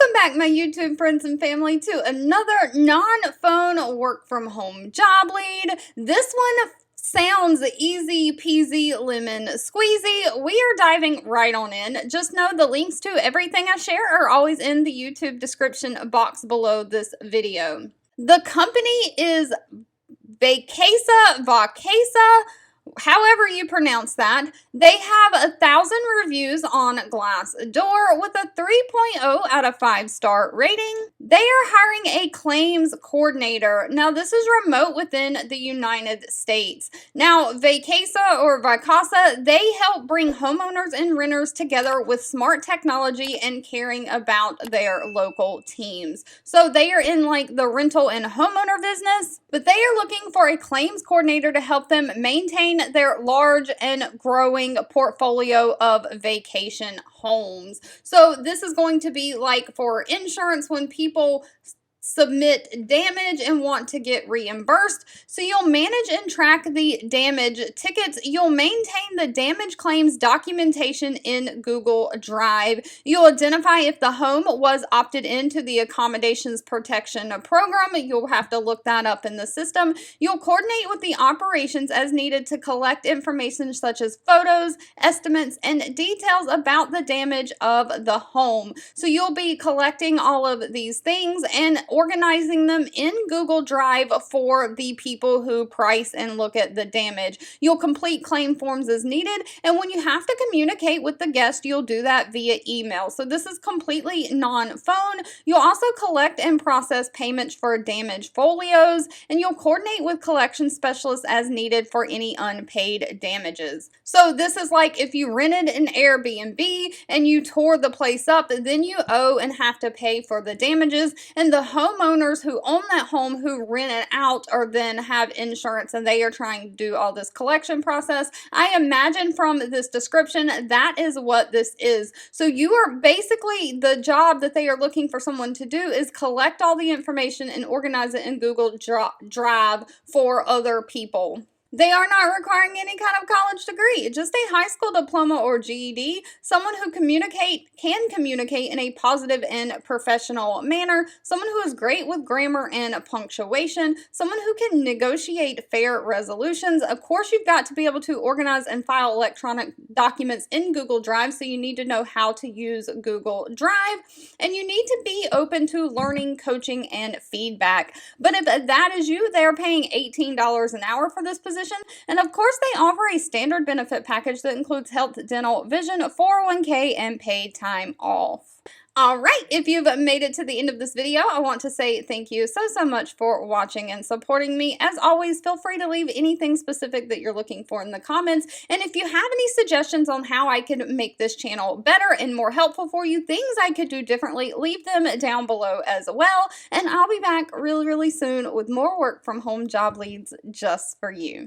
Welcome back, my YouTube friends and family, to another non-phone work from home job lead. This one sounds easy peasy lemon squeezy. We are diving right on in. Just know the links to everything I share are always in the YouTube description box below this video. The company is Vacasa, however you pronounce that. They have 1,000 reviews on Glassdoor with a 3.0 out of 5-star rating. They are hiring a claims coordinator. Now, this is remote within the United States. Now, Vacasa, they help bring homeowners and renters together with smart technology and caring about their local teams. So they are in like the rental and homeowner business, but they are looking for a claims coordinator to help them maintain their large and growing portfolio of vacation homes. So this is going to be like for insurance when people submit damage and want to get reimbursed. So you'll manage and track the damage tickets. You'll maintain the damage claims documentation in Google Drive. You'll identify if the home was opted into the accommodations protection program. You'll have to look that up in the system. You'll coordinate with the operations as needed to collect information such as photos, estimates, and details about the damage of the home. So you'll be collecting all of these things and organizing them in Google Drive for the people who price and look at the damage. You'll complete claim forms as needed, and when you have to communicate with the guest, you'll do that via email. So this is completely non-phone. You'll also collect and process payments for damaged folios, and you'll coordinate with collection specialists as needed for any unpaid damages. So this is like if you rented an Airbnb and you tore the place up, then you owe and have to pay for the damages, and the homeowners who own that home who rent it out or then have insurance and they are trying to do all this collection process. I imagine from this description that is what this is. So you are basically, the job that they are looking for someone to do is collect all the information and organize it in Google Drive for other people. They are not requiring any kind of college degree, just a high school diploma or GED, someone who can communicate in a positive and professional manner, someone who is great with grammar and punctuation, someone who can negotiate fair resolutions. Of course, you've got to be able to organize and file electronic documents in Google Drive, so you need to know how to use Google Drive, and you need to be open to learning, coaching, and feedback. But if that is you, they're paying $18 an hour for this position. And of course, they offer a standard benefit package that includes health, dental, vision, 401k, and paid time off. All right, if you've made it to the end of this video, I want to say thank you so much for watching and supporting me. As always, feel free to leave anything specific that you're looking for in the comments. And if you have any suggestions on how I can make this channel better and more helpful for you, things I could do differently, leave them down below as well. And I'll be back really soon with more work from home job leads just for you.